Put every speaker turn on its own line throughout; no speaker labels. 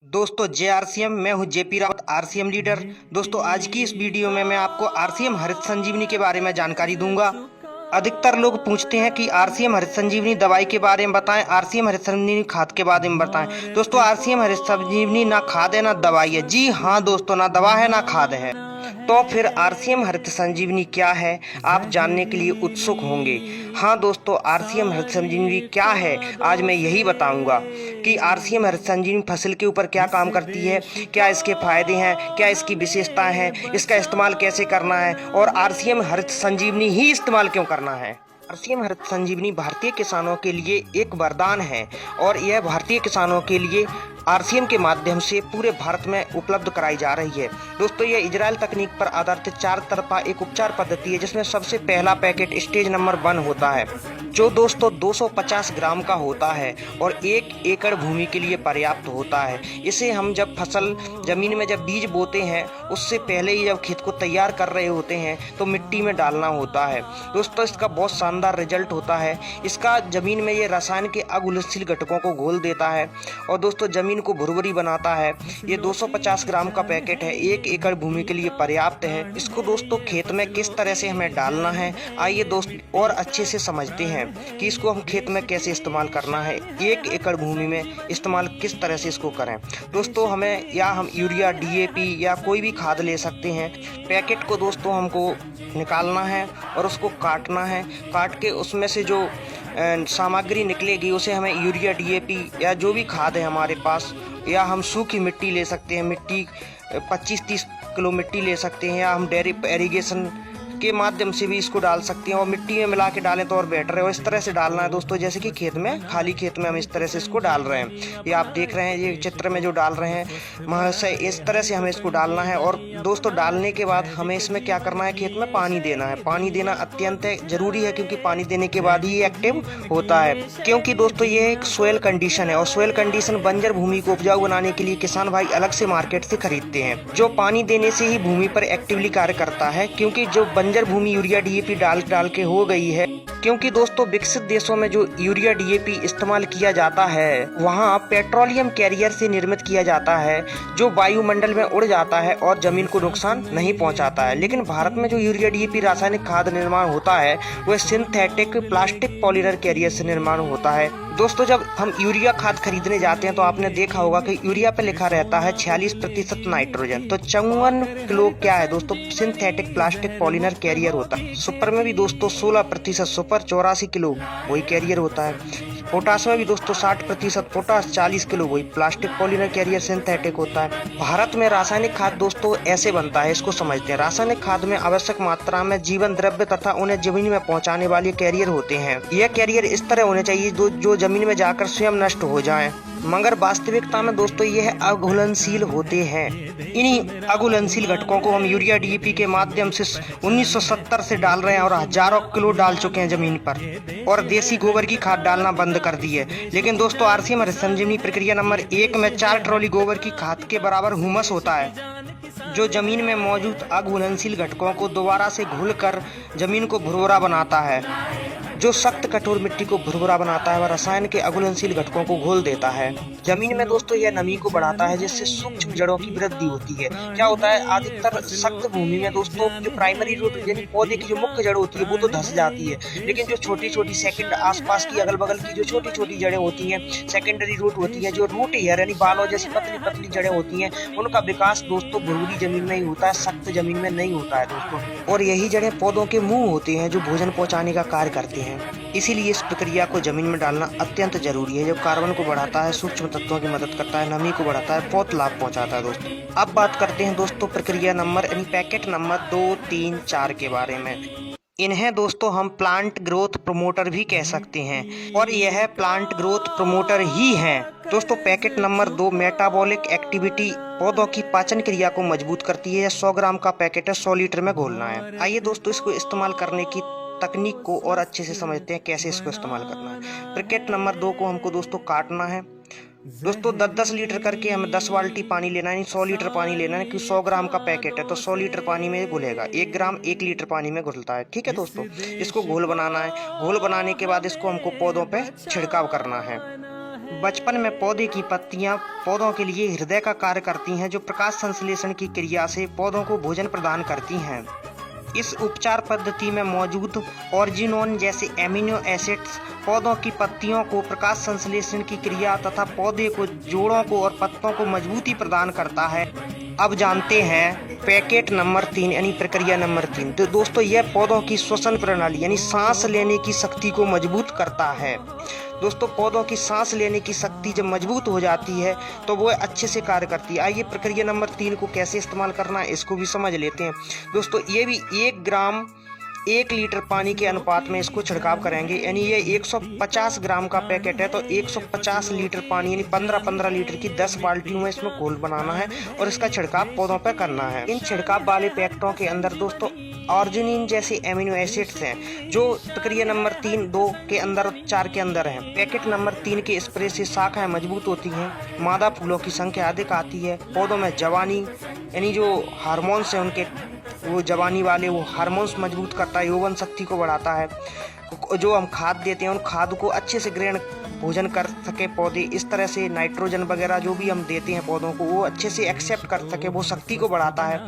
दोस्तों जय आरसीएम। मैं हूं जेपी रावत, आरसीएम लीडर। दोस्तों आज की इस वीडियो में मैं आपको आरसीएम हरित संजीवनी के बारे में जानकारी दूंगा। अधिकतर लोग पूछते हैं कि आरसीएम हरित संजीवनी दवाई के बारे में बताएं, आरसीएम हरित संजीवनी खाद के बारे में बताएं। दोस्तों आरसीएम हरित संजीवनी ना खाद है ना दवाई है। जी हाँ दोस्तों, ना दवा है ना खाद है। तो फिर आरसीएम हरित संजीवनी क्या है, आप जानने के लिए उत्सुक होंगे। हाँ दोस्तों, आरसीएम हरित संजीवनी क्या है आज मैं यही बताऊंगा कि आरसीएम हरित संजीवनी फसल के ऊपर क्या काम करती है, क्या इसके फायदे हैं, क्या इसकी विशेषताएं हैं, इसका इस्तेमाल कैसे करना है और आरसीएम हरित संजीवनी ही इस्तेमाल क्यों करना है। आरसीएम हरित संजीवनी भारतीय किसानों के लिए एक वरदान है और यह भारतीय किसानों के लिए आरसीएम के माध्यम से पूरे भारत में उपलब्ध कराई जा रही है। दोस्तों यह इजराइल तकनीक पर आधारित 4 तरफा एक उपचार पद्धति है जिसमें सबसे पहला पैकेट स्टेज नंबर 1 होता है, जो दोस्तों 250 ग्राम का होता है और 1 एकड़ भूमि के लिए पर्याप्त होता है। इसे हम जब फसल जमीन में जब बीज बोते हैं उससे पहले ही जब खेत को तैयार कर रहे होते हैं तो मिट्टी में डालना होता है। दोस्तों इसका बहुत शानदार रिजल्ट होता है। इसका जमीन में ये रसायन के अघुलनशील घटकों को घोल देता है और दोस्तों जमीन को भुरभुरी बनाता है। ये 250 ग्राम का पैकेट है, 1 एकड़ भूमि के लिए पर्याप्त है। इसको दोस्तों खेत में किस तरह से हमें डालना है, आइए दोस्त और अच्छे से समझते हैं कि इसको हम खेत में कैसे इस्तेमाल करना है। 1 एकड़ भूमि में इस्तेमाल किस तरह से इसको करें। दोस्तों हम यूरिया, डीएपी या कोई भी खाद ले सकते हैं। पैकेट को दोस्तों हमको निकालना है और उसको काटना है। काट के उसमें से जो सामग्री निकलेगी उसे हमें यूरिया, डीएपी या जो भी खाद है हमारे पास, या हम सूखी मिट्टी ले सकते हैं। मिट्टी 25-30 किलो मिट्टी ले सकते हैं या हम ड्रिप इरिगेशन के माध्यम से भी इसको डाल सकते हैं और मिट्टी में मिला के डालें तो और बेटर है। और इस तरह से डालना है दोस्तों, जैसे कि खेत में, खाली खेत में हम इस तरह से इसको डाल रहे हैं। ये आप देख रहे हैं, ये चित्र में जो डाल रहे हैं महाशय, इस तरह से हमें इसको डालना है। और दोस्तों डालने के बाद हमें इसमें क्या करना है, खेत में पानी देना है। पानी देना अत्यंत जरूरी है क्योंकि पानी देने के बाद ही ये एक्टिव होता है। क्योंकि दोस्तों ये एक सोयल कंडीशन है और सोयल कंडीशन बंजर भूमि को उपजाऊ बनाने के लिए किसान भाई अलग से मार्केट से खरीदते हैं, जो पानी देने से ही भूमि पर एक्टिवली कार्य करता है। क्योंकि जो बंजर भूमि यूरिया डीएपी डाल के हो गई है, क्योंकि दोस्तों विकसित देशों में जो यूरिया डीएपी इस्तेमाल किया जाता है वहाँ पेट्रोलियम कैरियर से निर्मित किया जाता है, जो वायुमंडल में उड़ जाता है और जमीन को नुकसान नहीं पहुँचाता है। लेकिन भारत में जो यूरिया डीएपी रासायनिक खाद निर्माण होता है वह सिंथेटिक प्लास्टिक पॉलीमर कैरियर से निर्माण होता है। दोस्तों जब हम यूरिया खाद खरीदने जाते हैं तो आपने देखा होगा कि यूरिया पे लिखा रहता है 46% नाइट्रोजन, तो 54 किलो क्या है दोस्तों, सिंथेटिक प्लास्टिक पॉलीमर कैरियर होता है। सुपर में भी दोस्तों 16% सुपर, 84 किलो वही कैरियर होता है। पोटास में भी दोस्तों 60% पोटास, 40 किलो वही प्लास्टिक पॉलीमर कैरियर सिंथेटिक होता है। भारत में रासायनिक खाद दोस्तों ऐसे बनता है, इसको समझते हैं। रासायनिक खाद में आवश्यक मात्रा में जीवन द्रव्य तथा उन्हें जमीन में पहुंचाने वाले कैरियर होते हैं। यह कैरियर इस तरह होने चाहिए जो जमीन में जाकर स्वयं नष्ट हो जाएं, मगर वास्तविकता में दोस्तों यह अघुलनशील होते हैं। इन्हीं अघुलनशील घटकों को हम यूरिया डीएपी के माध्यम से 1970 से डाल रहे हैं और हजारों किलो डाल चुके हैं जमीन पर, और देसी गोबर की खाद डालना बंद कर दी है। लेकिन दोस्तों आरसीएम हरित संजीवनी प्रक्रिया नंबर 1 में 4 ट्रॉली गोबर की खाद के बराबर हुमस होता है, जो जमीन में मौजूद अघुलनशील घटकों को दोबारा से घुलकर जमीन को भुरभुरा बनाता है। जो सख्त कठोर मिट्टी को भुरभुरा बनाता है वह रसायन के अघुलनशील घटकों को घोल देता है। जमीन में दोस्तों यह नमी को बढ़ाता है जिससे सूक्ष्म जड़ों की वृद्धि होती है। क्या होता है, अधिकतर सख्त भूमि में दोस्तों जो प्राइमरी रूट यानी पौधे की जो मुख्य जड़ होती है वो तो धंस जाती है, लेकिन जो छोटी छोटी सेकंड आसपास की अगल बगल की जो छोटी छोटी जड़ें होती हैं, सेकेंडरी रूट होती है, जो रूट हेयर यानी बालों जैसी पतली पतली जड़ें होती हैं, उनका विकास दोस्तों भुरभुरी जमीन में ही होता है, सख्त जमीन में नहीं होता है दोस्तों। और यही जड़ें पौधों के मुंह होते हैं जो भोजन पहुंचाने का कार्य करते हैं। इसीलिए इस प्रक्रिया को जमीन में डालना अत्यंत जरूरी है, जो कार्बन को बढ़ाता है, सूक्ष्म तत्वों की मदद करता है, नमी को बढ़ाता है, बहुत लाभ पहुंचाता है दोस्तों। अब बात करते हैं दोस्तों प्रक्रिया नंबर यानी पैकेट नंबर 2, 3, 4 के बारे में। इन्हें दोस्तों हम प्लांट ग्रोथ प्रमोटर भी कह सकते हैं और यह प्लांट ग्रोथ प्रमोटर ही हैं। दोस्तों पैकेट नंबर 2 मेटाबॉलिक एक्टिविटी पौधों की पाचन क्रिया को मजबूत करती है। 100 ग्राम का पैकेट है, 100 लीटर में घोलना है। आइए दोस्तों इसको इस्तेमाल करने की तकनीक को और अच्छे से समझते हैं, कैसे इसको इस्तेमाल करना है। पैकेट नंबर 2 को हमको दोस्तों काटना है। दोस्तों 10-10 लीटर करके हमें 10 बाल्टी पानी लेना है, 100 लीटर पानी लेना है, क्योंकि 100 ग्राम का पैकेट है तो 100 लीटर पानी में घुलेगा। 1 ग्राम 1 लीटर पानी में घुलता है। ठीक है दोस्तों, इसको घोल बनाना है। घोल बनाने के बाद इसको हमको पौधों पे छिड़काव करना है। बचपन में पौधे की पत्तियां पौधों के लिए हृदय का कार्य करती हैं, जो प्रकाश संश्लेषण की क्रिया से पौधों को भोजन प्रदान करती हैं। इस उपचार पद्धति में मौजूद ऑर्जिनोन जैसे एमिनो एसिड्स पौधों की पत्तियों को प्रकाश संश्लेषण की क्रिया तथा पौधे को जोड़ों को और पत्तों को मजबूती प्रदान करता है। अब जानते हैं पैकेट नंबर 3 यानी प्रक्रिया नंबर 3। तो दोस्तों यह पौधों की श्वसन प्रणाली यानी सांस लेने की शक्ति को मजबूत करता है। दोस्तों पौधों की सांस लेने की शक्ति जब मजबूत हो जाती है तो वो अच्छे से कार्य करती है। आइए प्रक्रिया नंबर 3 को कैसे इस्तेमाल करना है इसको भी समझ लेते हैं। दोस्तों ये भी 1 ग्राम 1 लीटर पानी के अनुपात में इसको छिड़काव करेंगे, यानी ये 150 ग्राम का पैकेट है तो 150 लीटर पानी यानी 15-15 लीटर की 10 बाल्टियों में इसमें घोल बनाना है और इसका छिड़काव पौधों पर करना है। इन छिड़काव वाले पैकेटों के अंदर दोस्तों ऑर्जिनिन जैसे एमिनो एसिड्स हैं, जो प्रक्रिया नंबर 3, 2 के अंदर 4 के अंदर हैं। पैकेट नंबर 3 के स्प्रे से शाखाएं मजबूत होती हैं, मादा फूलों की संख्या अधिक आती है, पौधों में जवानी यानी जो हार्मोन्स हैं उनके वो जवानी वाले वो हार्मोन्स मजबूत करता है, यौवन शक्ति को बढ़ाता है। जो हम खाद देते हैं उन खाद को अच्छे से ग्रहण भोजन कर सके पौधे, इस तरह से नाइट्रोजन वगैरह जो भी हम देते हैं पौधों को वो अच्छे से एक्सेप्ट कर सके, वो शक्ति को बढ़ाता है।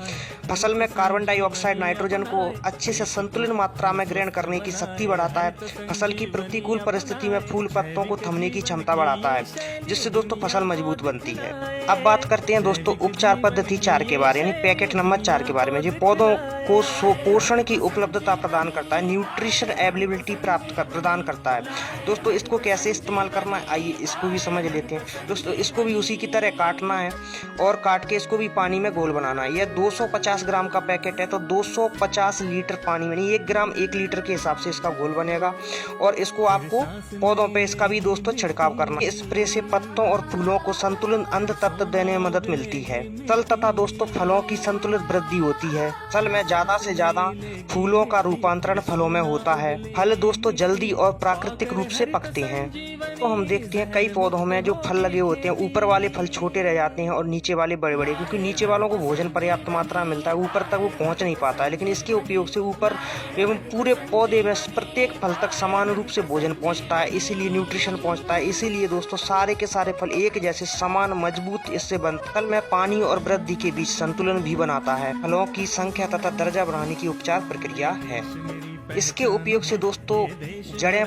फसल में कार्बन डाइऑक्साइड नाइट्रोजन को अच्छे से संतुलित मात्रा में ग्रहण करने की शक्ति बढ़ाता है। फसल की प्रतिकूल परिस्थिति में फूल पत्तों को थमने की क्षमता बढ़ाता है, जिससे दोस्तों फसल मजबूत बनती है। अब बात करते हैं दोस्तों उपचार पद्धति 4 के बारे यानी पैकेट नंबर 4 के बारे में, जो पौधों को पोषण की उपलब्धता प्रदान करता है, न्यूट्रिशन एबिलिटी प्रदान करता है। दोस्तों इसको कैसे इस्तेमाल करना है आइए इसको भी समझ लेते हैं। दोस्तों इसको भी उसी की तरह काटना है और काट के इसको भी पानी में घोल बनाना है। यह 250 ग्राम का पैकेट है तो 250 लीटर पानी में 1 ग्राम 1 लीटर के हिसाब से इसका घोल बनेगा और इसको आपको पौधों पे इसका भी दोस्तों छिड़काव करना है। स्प्रे से पत्तों और फूलों को संतुलित अंध तत्व देने में मदद मिलती है। फल तथा दोस्तों फलों की संतुलित वृद्धि होती है। फल में ज्यादा से ज्यादा फूलों का रूपांतरण फलों में होता है। फल दोस्तों जल्दी और प्राकृतिक रूप से पकते हैं। तो हम देखते हैं कई पौधों में जो फल लगे होते हैं ऊपर वाले फल छोटे रह जाते हैं और नीचे वाले बड़े बड़े, क्योंकि नीचे वालों को भोजन पर्याप्त मात्रा में मिलता है, ऊपर तक वो पहुंच नहीं पाता है। लेकिन इसके उपयोग से ऊपर एवं पूरे पौधे में प्रत्येक फल तक समान रूप से भोजन पहुंचता है, इसीलिए न्यूट्रिशन पहुंचता है। इसीलिए दोस्तों सारे के सारे फल एक जैसे समान मजबूत इससे बनते। फल में पानी और वृद्धि के बीच संतुलन भी बनाता है। फलों की संख्या तथा दर्जा बढ़ाने की उपचार प्रक्रिया है। इसके उपयोग से दोस्तों जड़ें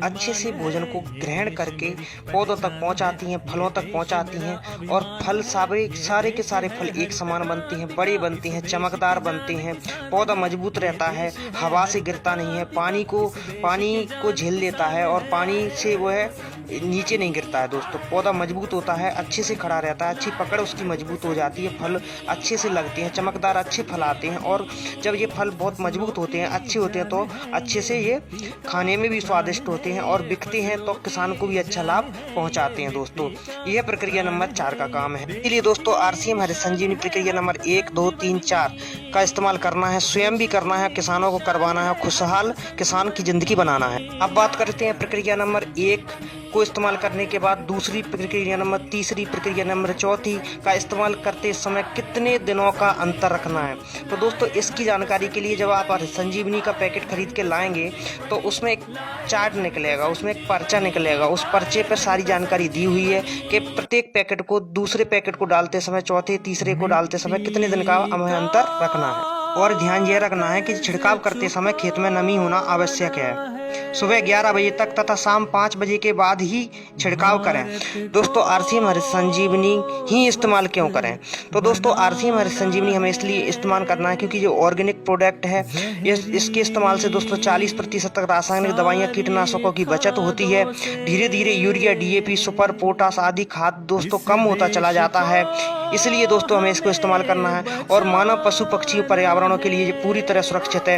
अच्छे से भोजन को ग्रहण करके पौधों तक पहुंचाती हैं, फलों तक पहुंचाती हैं और फल सारे के सारे फल एक समान बनते हैं, बड़े बनते हैं, चमकदार बनते हैं। पौधा मजबूत रहता है, हवा से गिरता नहीं है, पानी को झेल लेता है और पानी से वो है नीचे नहीं गिरता है। दोस्तों पौधा मजबूत होता है, अच्छे से खड़ा रहता है, अच्छी पकड़ उसकी मजबूत हो जाती है, फल अच्छे से लगते हैं, चमकदार अच्छे फल आते हैं। और जब ये फल बहुत मजबूत होते हैं, अच्छे होते हैं तो अच्छे से ये खाने में भी स्वादिष्ट होते हैं और बिकते हैं तो किसान को भी अच्छा लाभ पहुंचाते हैं। दोस्तों यह प्रक्रिया नंबर 4 का काम है। इसलिए दोस्तों आरसीएम हरित संजीवनी प्रक्रिया नंबर 1, 2, 3, 4 का इस्तेमाल करना है, स्वयं भी करना है, किसानों को करवाना है, खुशहाल किसान की जिंदगी बनाना है। अब बात करते हैं प्रक्रिया नंबर 1 को इस्तेमाल करने के बाद दूसरी प्रक्रिया नंबर, तीसरी प्रक्रिया नंबर, चौथी का इस्तेमाल करते समय कितने दिनों का अंतर रखना है। तो दोस्तों इसकी जानकारी के लिए जब आप हरित संजीवनी का पैकेट खरीद के लाएंगे तो उसमें एक चार्ट निकलेगा, उसमें एक पर्चा निकलेगा। उस पर्चे पर सारी जानकारी दी हुई है कि प्रत्येक पैकेट को दूसरे पैकेट को डालते समय, चौथे तीसरे को डालते समय कितने दिन का हमें अंतर रखना है। और ध्यान यह रखना है कि छिड़काव करते समय खेत में नमी होना आवश्यक है। सुबह 11 बजे तक तथा शाम 5 बजे के बाद ही छिड़काव करें। दोस्तों आरसीएम हरित संजीवनी ही इस्तेमाल क्यों करें? तो दोस्तों आरसीएम हरित संजीवनी हमें इसलिए इस्तेमाल करना है क्योंकि जो ऑर्गेनिक प्रोडक्ट है इसके इस्तेमाल से दोस्तों 40% तक रासायनिक दवाइयाँ, कीटनाशकों की बचत होती है। धीरे धीरे यूरिया, डीएपी, सुपर, पोटास आदि खाद दोस्तों कम होता चला जाता है। इसलिए दोस्तों हमें इसको इस्तेमाल करना है और मानव, पशु, पक्षी, पर्यावरणों के लिए ये पूरी तरह सुरक्षित है।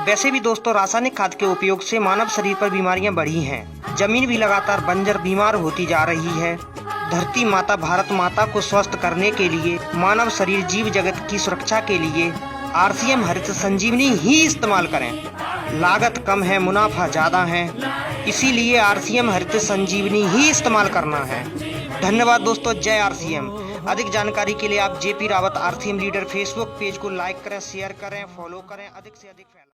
वैसे भी दोस्तों रासायनिक खाद के उपयोग से मानव शरीर पर बीमारियां बढ़ी हैं। जमीन भी लगातार बंजर, बीमार होती जा रही है। धरती माता, भारत माता को स्वस्थ करने के लिए, मानव शरीर, जीव जगत की सुरक्षा के लिए आरसीएम हरित संजीवनी ही इस्तेमाल करें। लागत कम है, मुनाफा ज्यादा है, इसीलिए आरसीएम हरित संजीवनी ही इस्तेमाल करना है। धन्यवाद दोस्तों, जय आरसीएम। अधिक जानकारी के लिए आप JP Rawat RCM leader Facebook page को लाइक करें, शेयर करें, फॉलो करें, अधिक से अधिक फैलाएं।